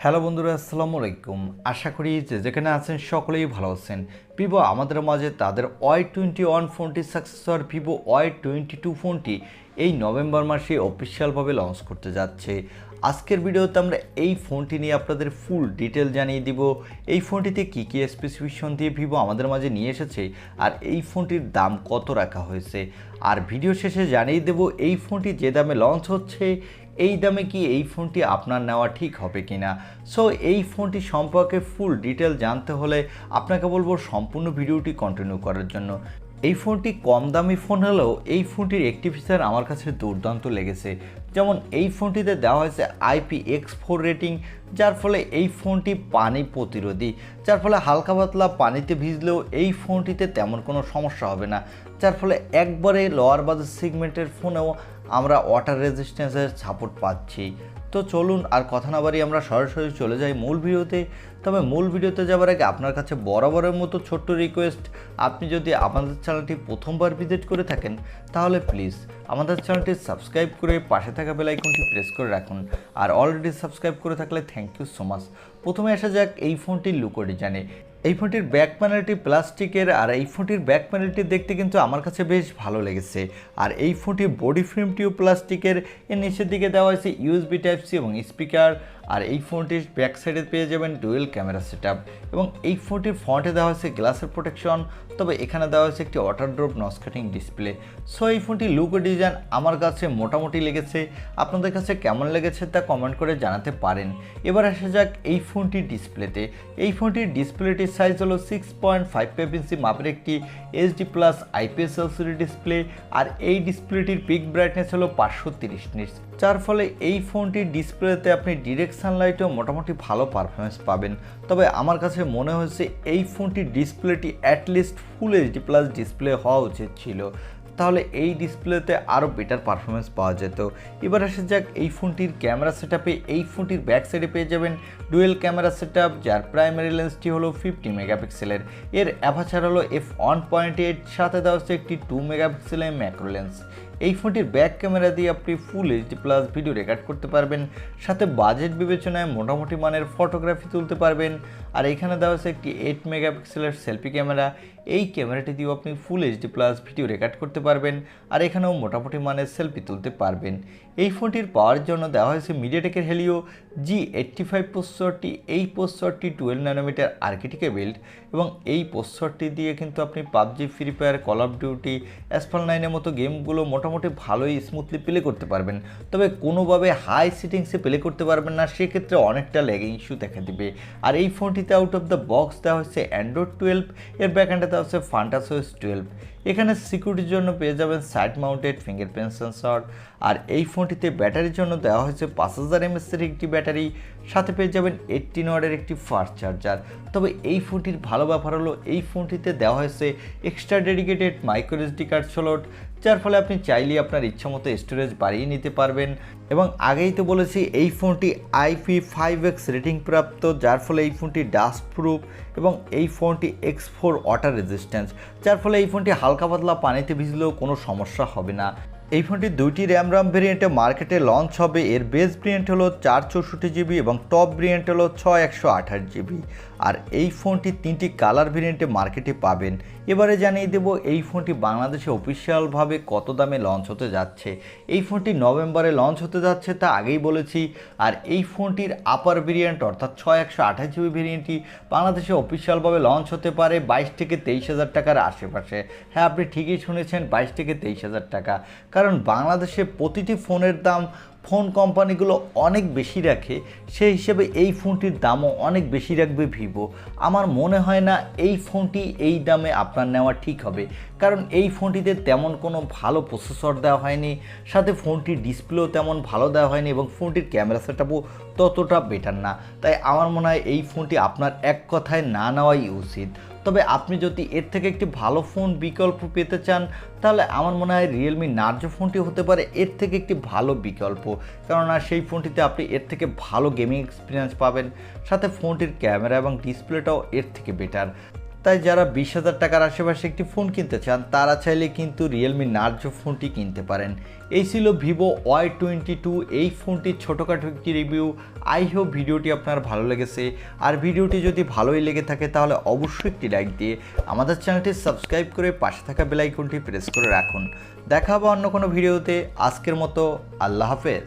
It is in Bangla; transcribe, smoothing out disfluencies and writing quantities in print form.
হ্যালো বন্ধুরা, আসসালামু আলাইকুম। আশা করি যে যেখানে আছেন সকলেই ভালো আছেন। ভিভো আমাদের মাঝে তাদের Y21 ফোনটি সাকসেসর ভিভো Y22 ফোনটি এই নভেম্বর মাসে অফিসিয়ালভাবে লঞ্চ করতে যাচ্ছে। আজকের ভিডিওতে আমরা এই ফোনটি নিয়ে আপনাদের ফুল ডিটেল জানিয়ে দিব। এই ফোনটিতে কী কী স্পেসিফিকেশন দিয়ে ভিভো আমাদের মাঝে নিয়ে এসেছে আর এই ফোনটির দাম কত রাখা হয়েছে। আর ভিডিও শেষে জানিয়ে দেব এই ফোনটি যে দামে লঞ্চ হচ্ছে এই দামে কি এই ফোনটি আপনার নেওয়া ঠিক হবে কিনা। সো এই ফোনটি সম্পর্কে ফুল ডিটেল জানতে হলে আপনাকে বলবো সম্পূর্ণ ভিডিওটি কন্টিনিউ করার জন্য। এই ফোনটি কম দামি ফোন হলেও এই ফোনটির একটি ফিচার আমার কাছে দুর্দান্ত লেগেছে। যেমন এই ফোনটিতে দেওয়া হয়েছে IPX4 রেটিং, যার ফলে এই ফোনটি পানি প্রতিরোধী, যার ফলে হালকা পাতলা পানিতে ভিজলেও এই ফোনটিতে তেমন কোনো সমস্যা হবে না, যার ফলে একবারে লোয়ার বাজেট সেগমেন্টের ফোনেও আমরা ওয়াটার রেজিস্ট্যান্সের সাপোর্ট পাচ্ছি। তো চলুন আর কথা না বাড়িয়ে আমরা সরাসরি চলে যাই মূল ভিডিওতে। তবে মূল ভিডিওতে যাওয়ার আগে আপনার কাছে বরাবরের মতো ছোট্ট রিকোয়েস্ট, আপনি যদি আমাদের চ্যানেলটি প্রথমবার ভিজিট করে থাকেন তাহলে প্লিজ আমাদের চ্যানেলটি সাবস্ক্রাইব করে পাশে থাকা বেল আইকনটি প্রেস করে রাখুন। আর অলরেডি সাবস্ক্রাইব করে থাকলে থ্যাংক ইউ সো মাচ। প্রথমে আসা যাক এই ফোনটির লুক ও ডিজাইনে। এই ফোনটির ব্যাক প্যানেলটি প্লাস্টিকের, আর এই ফোনটির ব্যাক প্যানেলটি দেখতে কিন্তু আমার কাছে বেশ ভালো লেগেছে। আর এই ফোনটির বডি ফ্রেমটিও প্লাস্টিকের, এর নিচের দিকে দেওয়া হয়েছে USB Type-C এবং স্পিকার। আর এই ফোনটির ব্যাক সাইডে পেয়ে যাবেন ডুয়েল ক্যামেরা সেটআপ এবং এই ফোনটির ফ্রন্টে দেওয়া হয়েছে গ্লাসের প্রোটেকশন, তবে এখানে দেওয়া হয়েছে একটি water drop notch cutting display. So এই ফোনটির লুক ও ডিজাইন আমার কাছে মোটামুটি লেগেছে। আপনাদের কাছে কেমন লেগেছে তা কমেন্ট করে জানাতে পারেন। এবার আসা যাক এই ফোনটির ডিসপ্লেতে। এই ফোনটির ডিসপ্লেটির সাইজ হলো 6.55 ইঞ্চি মাপের একটি HD+ IPS LCD ডিসপ্লে। আর এই ডিসপ্লেটির পিক ব্রাইটনেস হলো 530 নিটস, যার ফলে এই ফোনটির ডিসপ্লেতে আপনি ডিরেক্ট সানলাইটেও মোটামুটি ভালো পারফরমেন্স পাবেন। তবে আমার কাছে মনে হয়েছে এই ফোনটির ডিসপ্লেটি অ্যাটলিস্ট ফুল HD+ ডিসপ্লে হওয়া উচিত ছিল, তাহলে এই ডিসপ্লেতে আরও বেটার পারফরমেন্স পাওয়া যেত। এবার আসা যাক এই ফোনটির ক্যামেরা সেটআপে। এই ফোনটির ব্যাক সাইডে পেয়ে যাবেন ডুয়েল ক্যামেরা সেটআপ, যার প্রাইমারি লেন্সটি হলো 50 মেগাপিক্সেলের। এর অ্যাপারচার হলো f1.8, সাথে দেওয়া হচ্ছে একটি 2 মেগাপিক্সেলের ম্যাক্রো লেন্স। এই ফোনটির ব্যাক ক্যামেরা দিয়ে আপনি ফুল HD+ ভিডিও রেকর্ড করতে পারবেন, সাথে বাজেট বিবেচনায় মোটামুটি মানের ফটোগ্রাফি তুলতে পারবেন। আর এখানে দেওয়া হচ্ছে একটি 8 মেগাপিক্সেলের সেলফি ক্যামেরা। এই ক্যামেরাটি দিয়েও আপনি ফুল HD+ ভিডিও রেকর্ড করতে পারবেন, আর এখানেও মোটামুটি মানের সেলফি তুলতে পারবেন। এই ফোনটির পাওয়ারের জন্য দেওয়া হয়েছে মিডিয়াটেকের হেলিও G85 প্রসেসরটি। এই প্রসেসরটি 12 ন্যানোমিটার আর্কিটেক্টে বিল্ড এবং এই প্রসেসরটি দিয়ে কিন্তু আপনি PUBG, free fire, call of duty, asphalt 9-এর মতো গেমগুলো মোটামুটি ভালোই স্মুথলি প্লে করতে পারবেন। তবে কোনোভাবে হাই সেটিংসে প্লে করতে পারবেন না, সেক্ষেত্রে অনেকটা ল্যাগিং ইস্যু দেখা দিবে। আর এই ফোনটিতে আউট অফ দ্য বক্স দেওয়া হচ্ছে Android 12, এর ব্যাকএন্ডে দেওয়া হচ্ছে FuntasOS 12। এখানে সিকিউরিটির জন্য পেয়ে যাবেন সাইড মাউন্টেড ফিঙ্গারপ্রিন্ট সেন্সর। আর এই ফোনটিতে ব্যাটারির জন্য দেওয়া হয়েছে 5000 mAh এর একটি ব্যাটারি, সাথে পেয়ে যাবেন 18 ওয়াটের একটি ফাস্ট চার্জার। তবে এই ফোনটির ভালো ব্যাপার হলো এই ফোনটিতে দেওয়া হয়েছে extra dedicated micro SD card slot, যার ফলে আপনি চাইলে আপনার ইচ্ছা মতো স্টোরেজ বাড়িয়ে নিতে পারবেন। এবং আগেই তো বলেছি এই ফোনটি IP5X রেটিং প্রাপ্ত, যার ফলে এই ফোনটি ডাস্ট প্রুফ এবং এই ফোনটি X4 ওয়াটার রেজিস্ট্যান্স, যার ফলে এই ফোনটি হালকা পাতলা পানিতে ভিজলেও কোনো সমস্যা হবে না। এই ফোনটি 2টি র্যাম ভেরিয়েন্টে মার্কেটে লঞ্চ হবে। এর বেস ভেরিয়েন্ট হলো 464GB এবং টপ ভেরিয়েন্ট হলো 6128GB। আর এই ফোনটি 3টি কালার ভেরিয়েন্টে মার্কেটে পাবেন। এবারে জানিয়ে দেব এই ফোনটি বাংলাদেশে অফিসিয়ালভাবে কত দামে লঞ্চ হতে যাচ্ছে। এই ফোনটি নভেম্বরে লঞ্চ হতে যাচ্ছে, তা আগেই বলেছি। আর এই ফোনটির আপার ভেরিয়েন্ট অর্থাৎ 6128GB ভেরিয়েন্টটি বাংলাদেশে অফিসিয়ালভাবে লঞ্চ হতে পারে 22 থেকে 23,000 টাকার আশেপাশে। হ্যাঁ, আপনি ঠিকই শুনেছেন, 22 থেকে 23,000 টাকা। কারণ বাংলাদেশে প্রতিটি ফোনের দাম ফোন কোম্পানিগুলো অনেক বেশি রাখে, সেই হিসেবে এই ফোনটির দামও অনেক বেশি রাখবে ভিভো। আমার মনে হয় না এই ফোনটি এই দামে আপনার নেওয়া ঠিক হবে, কারণ এই ফোনটিতে তেমন কোনো ভালো প্রসেসর দেওয়া হয়নি, সাথে ফোনটির ডিসপ্লেও তেমন ভালো দেওয়া হয়নি এবং ফোনটির ক্যামেরা সেটআপও ততটা বেটার না। তাই আমার মনে হয় এই ফোনটি আপনার এক কথায় না নেওয়াই উচিত। তবে আপনি যদি এর থেকে একটি ভালো ফোন বিকল্প পেতে চান তাহলে আমার মনে হয় রিয়েলমি নার্জো ফোনটি হতে পারে এর থেকে একটি ভালো বিকল্প, কেননা সেই ফোনটিতে আপনি এর থেকে ভালো গেমিং এক্সপিরিয়েন্স পাবেন, সাথে ফোনটির ক্যামেরা এবং ডিসপ্লেটাও এর থেকে বেটার। তাই যারা 20,000 টাকার আশেপাশে একটি ফোন কিনতে চান তারা চাইলে কিন্তু রিয়েলমি নার্জো ফোনটি কিনতে পারেন। এই ছিল ভিভো Y22 এই ফোনটির ছোটোখাটো একটি রিভিউ। আই হোপ ভিডিওটি আপনার ভালো লেগেছে, আর ভিডিওটি যদি ভালোই লেগে থাকে তাহলে অবশ্যই একটি লাইক দিয়ে আমাদের চ্যানেলটি সাবস্ক্রাইব করে পাশে থাকা বেল আইকনটি প্রেস করে রাখুন। দেখা হবে অন্য কোনো ভিডিওতে। আজকের মতো আল্লাহ হাফেজ।